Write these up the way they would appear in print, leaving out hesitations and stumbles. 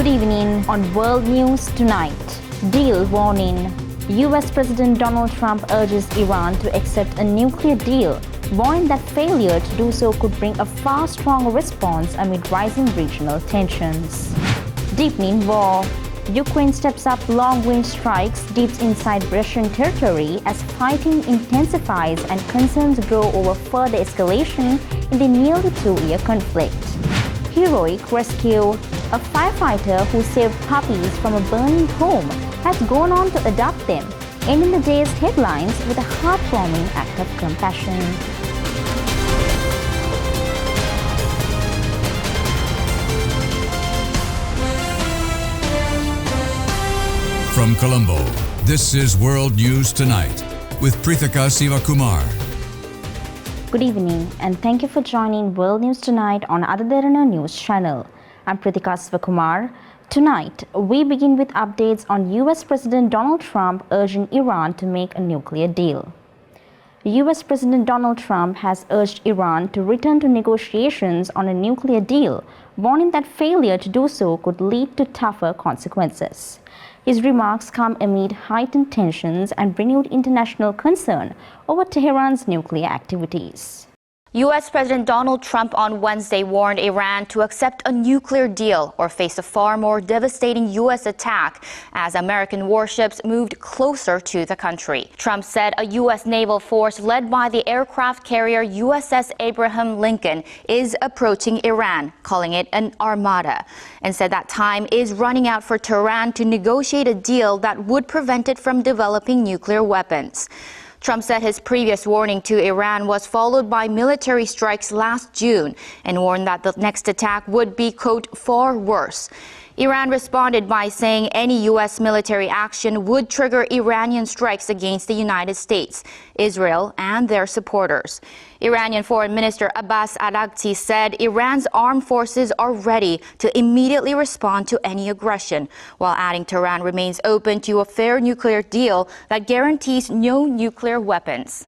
Good evening on World News Tonight. Deal warning. US President Donald Trump urges Iran to accept a nuclear deal, warning that failure to do so could bring a far stronger response amid rising regional tensions. Deepening war. Ukraine steps up long-range strikes deep inside Russian territory as fighting intensifies and concerns grow over further escalation in the nearly two-year conflict. Heroic rescue. A firefighter who saved puppies from a burning home has gone on to adopt them, ending the day's headlines with a heartwarming act of compassion. From Colombo, this is World News Tonight with Prithika Sivakumar. Good evening and thank you for joining World News Tonight on Derana News channel. I'm Prithika Sivakumar. Tonight, we begin with updates on US President Donald Trump urging Iran to make a nuclear deal. US President Donald Trump has urged Iran to return to negotiations on a nuclear deal, warning that failure to do so could lead to tougher consequences. His remarks come amid heightened tensions and renewed international concern over Tehran's nuclear activities. U.S. President Donald Trump on Wednesday warned Iran to accept a nuclear deal or face a far more devastating U.S. attack as American warships moved closer to the country. Trump said a U.S. naval force led by the aircraft carrier USS Abraham Lincoln is approaching Iran, calling it an armada, and said that time is running out for Tehran to negotiate a deal that would prevent it from developing nuclear weapons. Trump said his previous warning to Iran was followed by military strikes last June and warned that the next attack would be, quote, far worse. Iran responded by saying any U.S. military action would trigger Iranian strikes against the United States, Israel, and their supporters. Iranian Foreign Minister Abbas Araghchi said Iran's armed forces are ready to immediately respond to any aggression, while adding Tehran remains open to a fair nuclear deal that guarantees no nuclear weapons.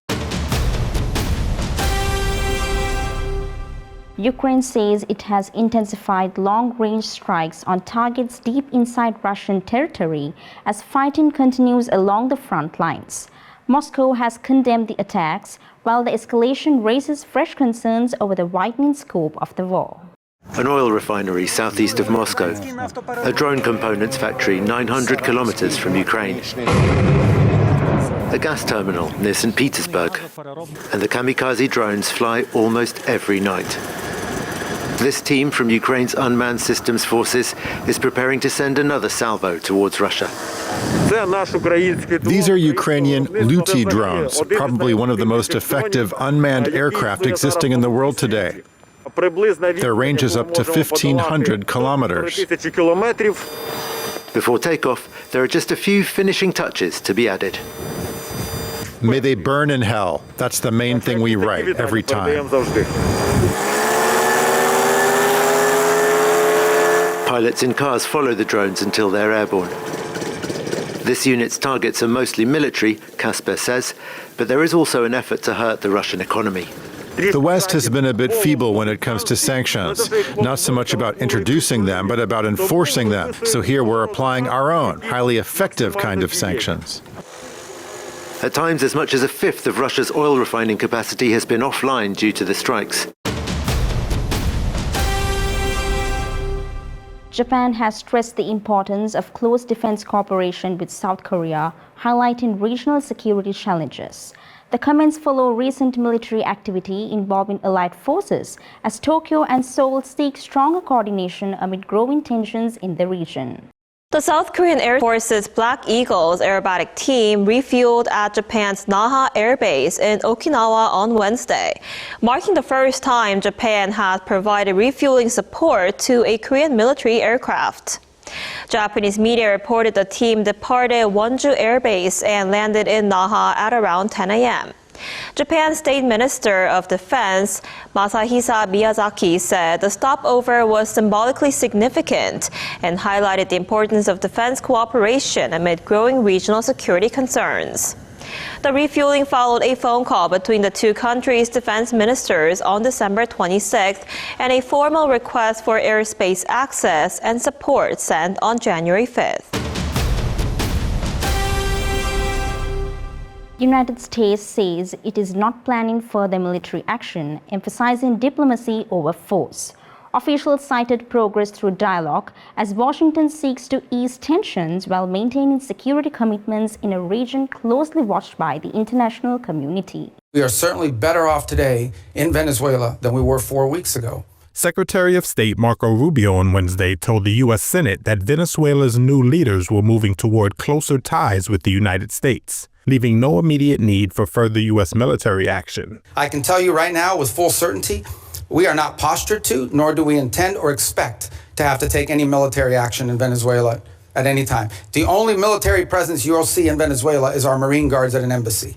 Ukraine says it has intensified long-range strikes on targets deep inside Russian territory as fighting continues along the front lines. Moscow has condemned the attacks, while the escalation raises fresh concerns over the widening scope of the war. An oil refinery southeast of Moscow, a drone components factory 900 kilometers from Ukraine, a gas terminal near St. Petersburg, and the kamikaze drones fly almost every night. This team from Ukraine's unmanned systems forces is preparing to send another salvo towards Russia. These are Ukrainian Luty drones, probably one of the most effective unmanned aircraft existing in the world today. Their range is up to 1,500 kilometers. Before takeoff, there are just a few finishing touches to be added. May they burn in hell. That's the main thing we write every time. Pilots in cars follow the drones until they're airborne. This unit's targets are mostly military, Kasper says, but there is also an effort to hurt the Russian economy. The West has been a bit feeble when it comes to sanctions, not so much about introducing them, but about enforcing them. So here we're applying our own, highly effective kind of sanctions. At times, as much as a fifth of Russia's oil refining capacity has been offline due to the strikes. Japan has stressed the importance of close defense cooperation with South Korea, highlighting regional security challenges. The comments follow recent military activity involving allied forces as Tokyo and Seoul seek stronger coordination amid growing tensions in the region. The South Korean Air Force's Black Eagles aerobatic team refueled at Japan's Naha Air Base in Okinawa on Wednesday, marking the first time Japan has provided refueling support to a Korean military aircraft. Japanese media reported the team departed Wonju Air Base and landed in Naha at around 10 a.m. Japan's State Minister of Defense, Masahisa Miyazaki, said the stopover was symbolically significant and highlighted the importance of defense cooperation amid growing regional security concerns. The refueling followed a phone call between the two countries' defense ministers on December 26th and a formal request for airspace access and support sent on January 5th. The United States says it is not planning further military action, emphasizing diplomacy over force. Officials cited progress through dialogue as Washington seeks to ease tensions while maintaining security commitments in a region closely watched by the international community. We are certainly better off today in Venezuela than we were 4 weeks ago. Secretary of State Marco Rubio on Wednesday told the U.S. Senate that Venezuela's new leaders were moving toward closer ties with the United States, leaving no immediate need for further U.S. military action. I can tell you right now with full certainty, we are not postured to, nor do we intend or expect to have to take any military action in Venezuela at any time. The only military presence you'll see in Venezuela is our Marine Guards at an embassy.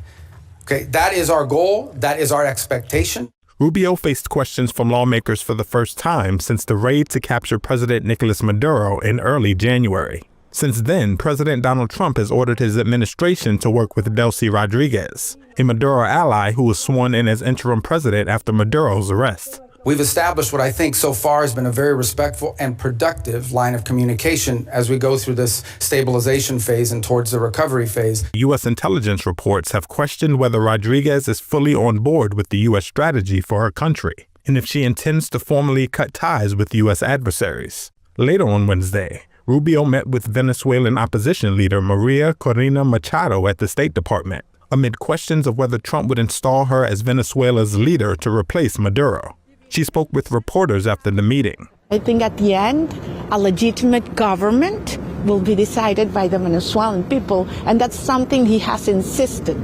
Okay, that is our goal. That is our expectation. Rubio faced questions from lawmakers for the first time since the raid to capture President Nicolas Maduro in early January. Since then, President Donald Trump has ordered his administration to work with Delcy Rodriguez, a Maduro ally who was sworn in as interim president after Maduro's arrest. We've established what I think so far has been a very respectful and productive line of communication as we go through this stabilization phase and towards the recovery phase. U.S. intelligence reports have questioned whether Rodriguez is fully on board with the U.S. strategy for her country, and if she intends to formally cut ties with U.S. adversaries. Later on Wednesday, Rubio met with Venezuelan opposition leader Maria Corina Machado at the State Department, amid questions of whether Trump would install her as Venezuela's leader to replace Maduro. She spoke with reporters after the meeting. I think at the end, a legitimate government will be decided by the Venezuelan people, and that's something he has insisted,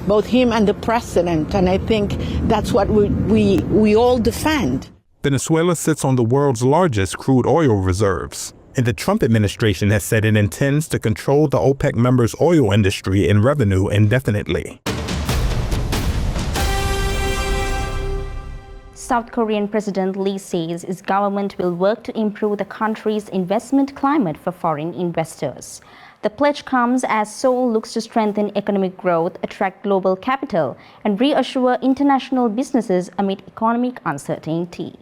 both him and the president, and I think that's what we all defend. Venezuela sits on the world's largest crude oil reserves, and the Trump administration has said it intends to control the OPEC members' oil industry and revenue indefinitely. South Korean President Lee says his government will work to improve the country's investment climate for foreign investors. The pledge comes as Seoul looks to strengthen economic growth, attract global capital, and reassure international businesses amid economic uncertainty.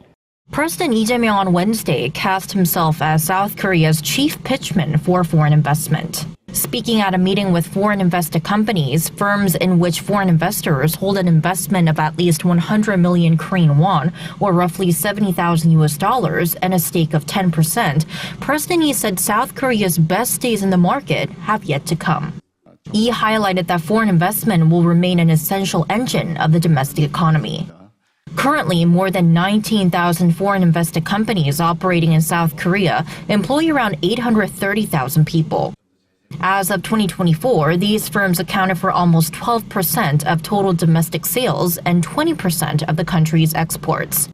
President Lee Jae-myung on Wednesday cast himself as South Korea's chief pitchman for foreign investment. Speaking at a meeting with foreign invested companies, firms in which foreign investors hold an investment of at least 100 million Korean won, or roughly $70,000 and a stake of 10%, President Lee said South Korea's best days in the market have yet to come. Lee highlighted that foreign investment will remain an essential engine of the domestic economy. Currently, more than 19,000 foreign invested companies operating in South Korea employ around 830,000 people. As of 2024, these firms accounted for almost 12% of total domestic sales and 20% of the country's exports.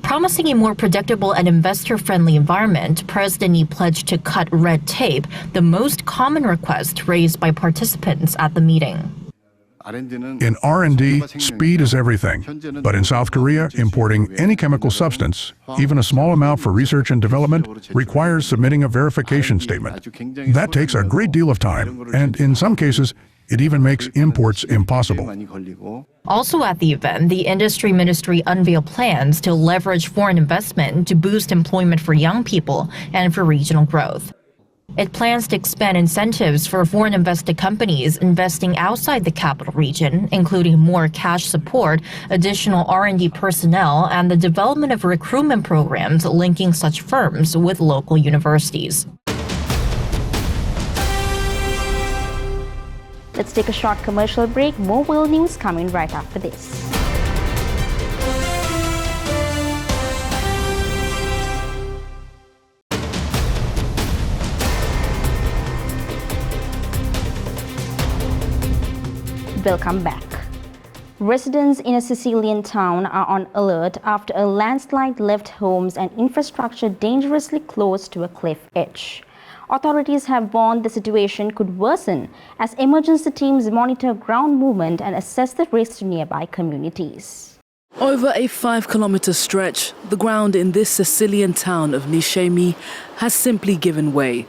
Promising a more predictable and investor-friendly environment, President Lee pledged to cut red tape, the most common request raised by participants at the meeting. In R&D, speed is everything. But in South Korea, importing any chemical substance, even a small amount for research and development, requires submitting a verification statement. That takes a great deal of time, and in some cases, it even makes imports impossible. Also at the event, the industry ministry unveiled plans to leverage foreign investment to boost employment for young people and for regional growth. It plans to expand incentives for foreign invested companies investing outside the capital region, including more cash support, additional R&D personnel, and the development of recruitment programs linking such firms with local universities. Let's take a short commercial break. More world news coming right after this. Welcome back. Residents in a Sicilian town are on alert after a landslide left homes and infrastructure dangerously close to a cliff edge. Authorities have warned the situation could worsen as emergency teams monitor ground movement and assess the risk to nearby communities. Over a 5-kilometer stretch, the ground in this Sicilian town of Niscemi has simply given way.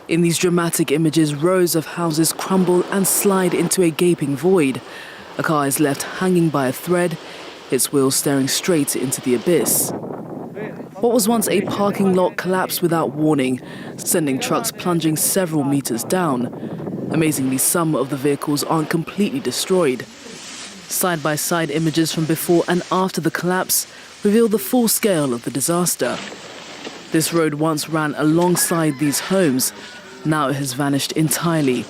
In these dramatic images, rows of houses crumble and slide into a gaping void. A car is left hanging by a thread, its wheels staring straight into the abyss. What was once a parking lot collapsed without warning, sending trucks plunging several meters down. Amazingly, some of the vehicles aren't completely destroyed. Side-by-side images from before and after the collapse reveal the full scale of the disaster. This road once ran alongside these homes. Now it has vanished entirely.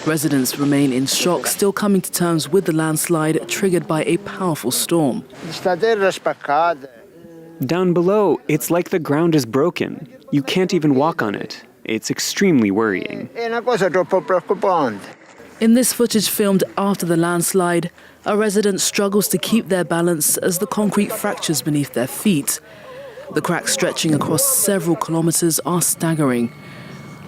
Residents remain in shock, still coming to terms with the landslide triggered by a powerful storm. Down below, it's like the ground is broken. You can't even walk on it. It's extremely worrying. In this footage filmed after the landslide, a resident struggles to keep their balance as the concrete fractures beneath their feet. The cracks stretching across several kilometers are staggering.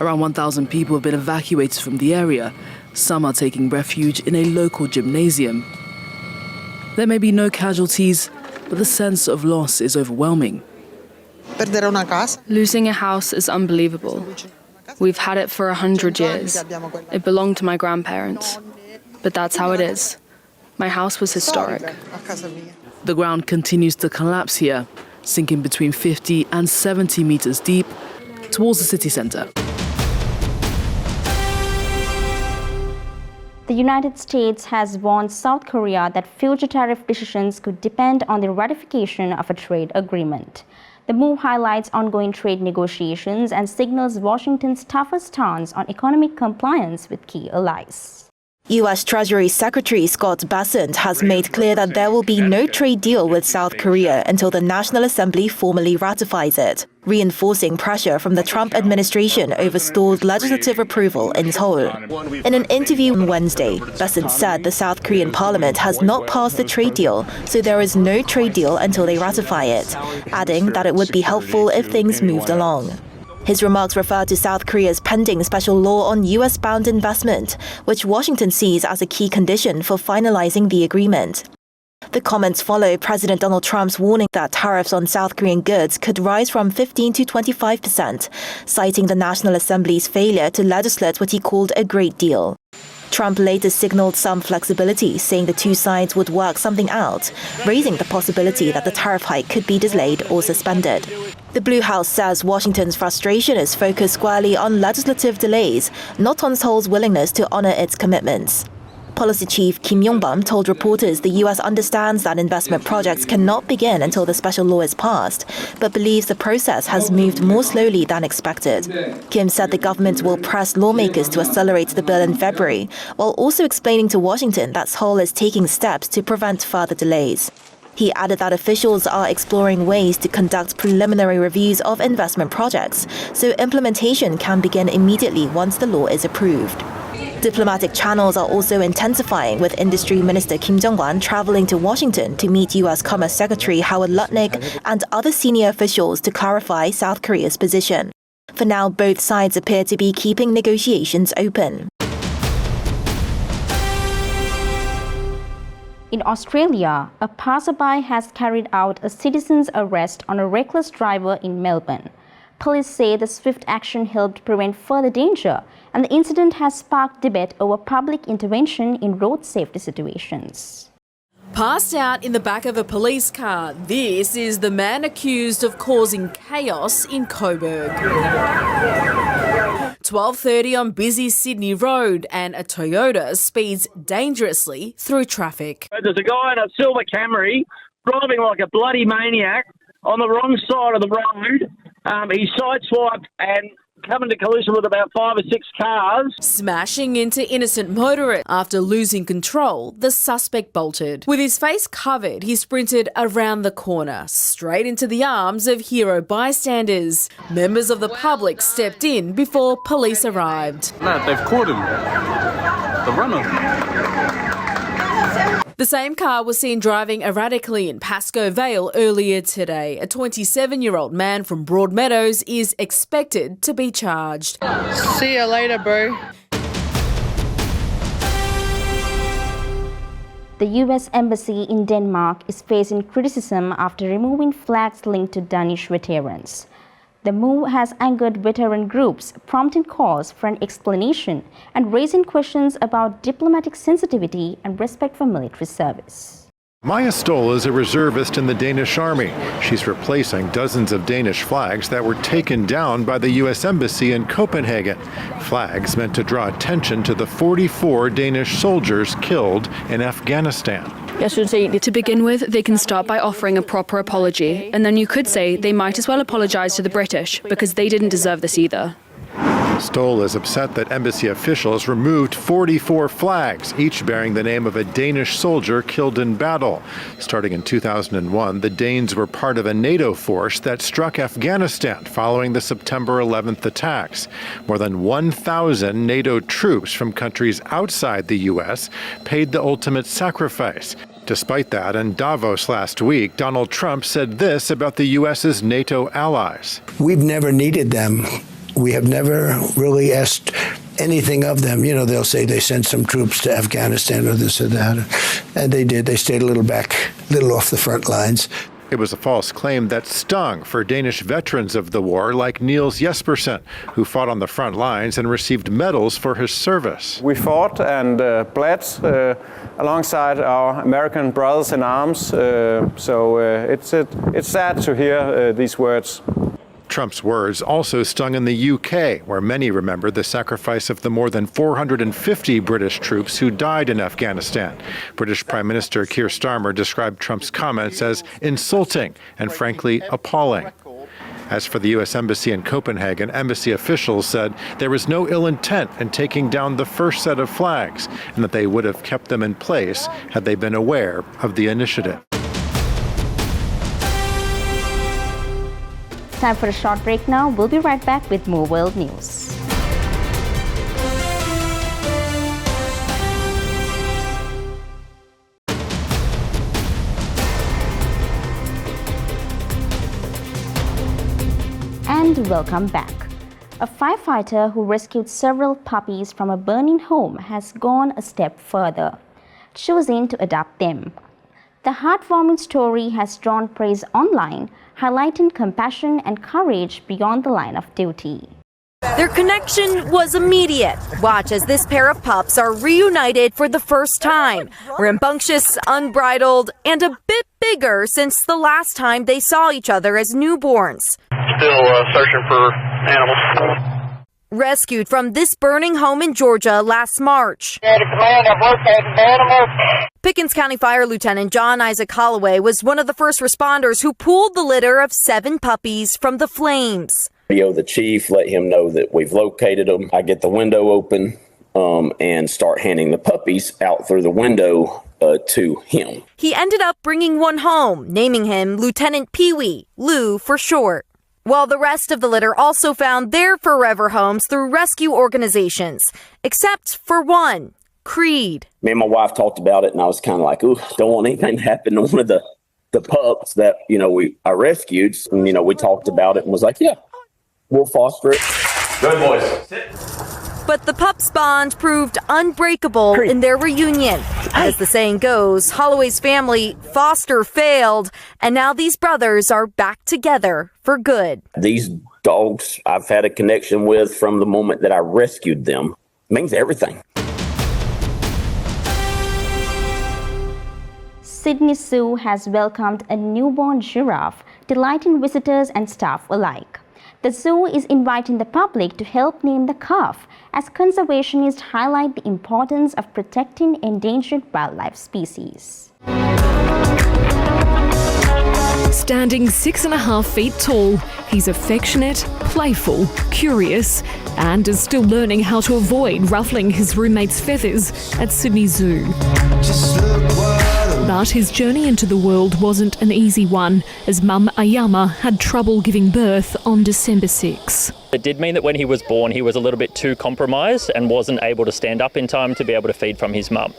Around 1,000 people have been evacuated from the area. Some are taking refuge in a local gymnasium. There may be no casualties, but the sense of loss is overwhelming. Losing a house is unbelievable. We've had it for 100 years. It belonged to my grandparents. But that's how it is. My house was historic. The ground continues to collapse here, sinking between 50 and 70 meters deep towards the city center. The United States has warned South Korea that future tariff decisions could depend on the ratification of a trade agreement. The move highlights ongoing trade negotiations and signals Washington's tougher stance on economic compliance with key allies. U.S. Treasury Secretary Scott Bessent has made clear that there will be no trade deal with South Korea until the National Assembly formally ratifies it, reinforcing pressure from the Trump administration over stalled legislative approval in Seoul. In an interview on Wednesday, Bessent said the South Korean parliament has not passed the trade deal, so there is no trade deal until they ratify it, adding that it would be helpful if things moved along. His remarks refer to South Korea's pending special law on U.S.-bound investment, which Washington sees as a key condition for finalizing the agreement. The comments follow President Donald Trump's warning that tariffs on South Korean goods could rise from 15% to 25%, citing the National Assembly's failure to legislate what he called a great deal. Trump later signaled some flexibility, saying the two sides would work something out, raising the possibility that the tariff hike could be delayed or suspended. The Blue House says Washington's frustration is focused squarely on legislative delays, not on Seoul's willingness to honor its commitments. Policy Chief Kim Yong-bum told reporters the U.S. understands that investment projects cannot begin until the special law is passed, but believes the process has moved more slowly than expected. Kim said the government will press lawmakers to accelerate the bill in February, while also explaining to Washington that Seoul is taking steps to prevent further delays. He added that officials are exploring ways to conduct preliminary reviews of investment projects, so implementation can begin immediately once the law is approved. Diplomatic channels are also intensifying, with Industry Minister Kim Jong-wan traveling to Washington to meet U.S. Commerce Secretary Howard Lutnick and other senior officials to clarify South Korea's position. For now, both sides appear to be keeping negotiations open. In Australia, a passerby has carried out a citizen's arrest on a reckless driver in Melbourne. Police say the swift action helped prevent further danger, and the incident has sparked debate over public intervention in road safety situations. Passed out in the back of a police car, this is the man accused of causing chaos in Coburg. 12:30 on busy Sydney Road, and a Toyota speeds dangerously through traffic. There's a guy in a silver Camry driving like a bloody maniac on the wrong side of the road. He sideswiped and come into collision with about 5 or 6 cars. Smashing into innocent motorists. After losing control, the suspect bolted. With his face covered, he sprinted around the corner, straight into the arms of hero bystanders. Members of the public stepped in before police arrived. No, they've caught him. The runner. The same car was seen driving erratically in Pascoe Vale earlier today. A 27-year-old man from Broadmeadows is expected to be charged. See you later, bro. The U.S. Embassy in Denmark is facing criticism after removing flags linked to Danish veterans. The move has angered veteran groups, prompting calls for an explanation and raising questions about diplomatic sensitivity and respect for military service. Maja Stoll is a reservist in the Danish army. She's replacing dozens of Danish flags that were taken down by the U.S. Embassy in Copenhagen. Flags meant to draw attention to the 44 Danish soldiers killed in Afghanistan. To begin with, they can start by offering a proper apology, and then you could say they might as well apologize to the British because they didn't deserve this either. Stoll is upset that embassy officials removed 44 flags, each bearing the name of a Danish soldier killed in battle. Starting in 2001, the Danes were part of a NATO force that struck Afghanistan following the September 11th attacks. More than 1,000 NATO troops from countries outside the U.S. paid the ultimate sacrifice. Despite that, in Davos last week, Donald Trump said this about the U.S.'s NATO allies. We've never needed them. We have never really asked anything of them. You know, they'll say they sent some troops to Afghanistan or this or that. And they did. They stayed a little off the front lines. It was a false claim that stung for Danish veterans of the war like Niels Jespersen, who fought on the front lines and received medals for his service. We fought and bled alongside our American brothers in arms, so it's sad to hear these words. Trump's words also stung in the UK, where many remember the sacrifice of the more than 450 British troops who died in Afghanistan. British Prime Minister Keir Starmer described Trump's comments as insulting and frankly appalling. As for the U.S. Embassy in Copenhagen, embassy officials said there was no ill intent in taking down the first set of flags and that they would have kept them in place had they been aware of the initiative. Time for a short break now. We'll be right back with more world news. And welcome back. A firefighter who rescued several puppies from a burning home has gone a step further, choosing to adopt them. The heartwarming story has drawn praise online, highlighting compassion and courage beyond the line of duty. Their connection was immediate. Watch as this pair of pups are reunited for the first time. Rambunctious, unbridled, and a bit bigger since the last time they saw each other as newborns. Still searching for animals. Rescued from this burning home in Georgia last March. Pickens County Fire Lieutenant John Isaac Holloway was one of the first responders who pulled the litter of 7 puppies from the flames. The chief, let him know that we've located them. I get the window open and start handing the puppies out through the window to him. He ended up bringing one home, naming him Lieutenant Pee-wee, Lou for short. While the rest of the litter also found their forever homes through rescue organizations, except for one, Creed. Me and my wife talked about it, and I was kind of like, ooh, don't want anything to happen to one of the pups that, I rescued. And, we talked about it and was like, yeah, we'll foster it. Good boys. Sit. But the pups' bond proved unbreakable in their reunion. As the saying goes, Holloway's family foster failed, and now these brothers are back together for good. These dogs I've had a connection with from the moment that I rescued them. It means everything. Sydney Zoo has welcomed a newborn giraffe, delighting visitors and staff alike. The zoo is inviting the public to help name the calf, as conservationists highlight the importance of protecting endangered wildlife species. Standing 6.5 feet tall, he's affectionate, playful, curious, and is still learning how to avoid ruffling his roommate's feathers at Sydney Zoo. But his journey into the world wasn't an easy one, as mum Ayama had trouble giving birth on December 6. It did mean that when he was born, he was a little bit too compromised and wasn't able to stand up in time to be able to feed from his mum.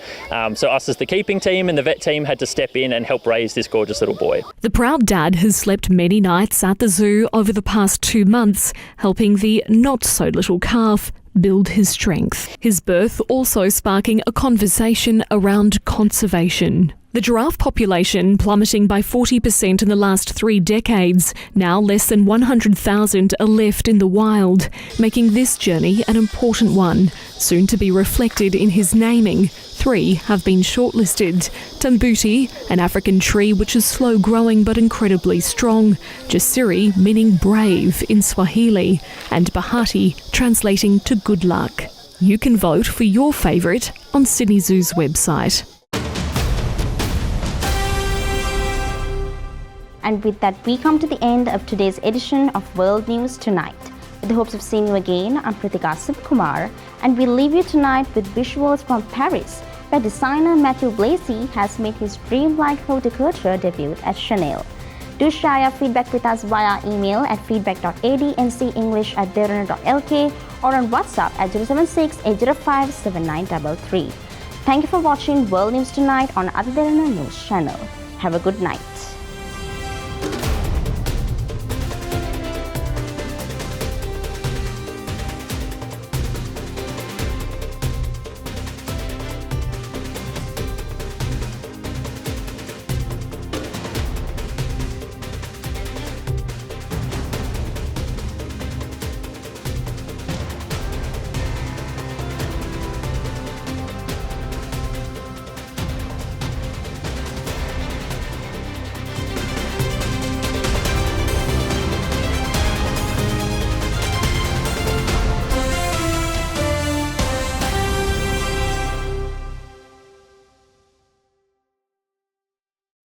So us as the keeping team and the vet team had to step in and help raise this gorgeous little boy. The proud dad has slept many nights at the zoo over the past 2 months, helping the not-so-little calf build his strength. His birth also sparking a conversation around conservation. The giraffe population plummeting by 40% in the last 3 decades. Now less than 100,000 are left in the wild, making this journey an important one, soon to be reflected in his naming. 3 have been shortlisted. Tambuti, an African tree which is slow growing but incredibly strong. Jasiri, meaning brave in Swahili. And Bahati, translating to good luck. You can vote for your favourite on Sydney Zoo's website. And with that, we come to the end of today's edition of World News Tonight. With the hopes of seeing you again, I'm Pritika Subkumar, and we leave you tonight with visuals from Paris, where designer Matthew Blazy has made his dreamlike haute couture debut at Chanel. Do share your feedback with us via email at feedback.adncenglish@derana.lk or on WhatsApp at 076-805-7933. Thank you for watching World News Tonight on Other Derana News channel. Have a good night.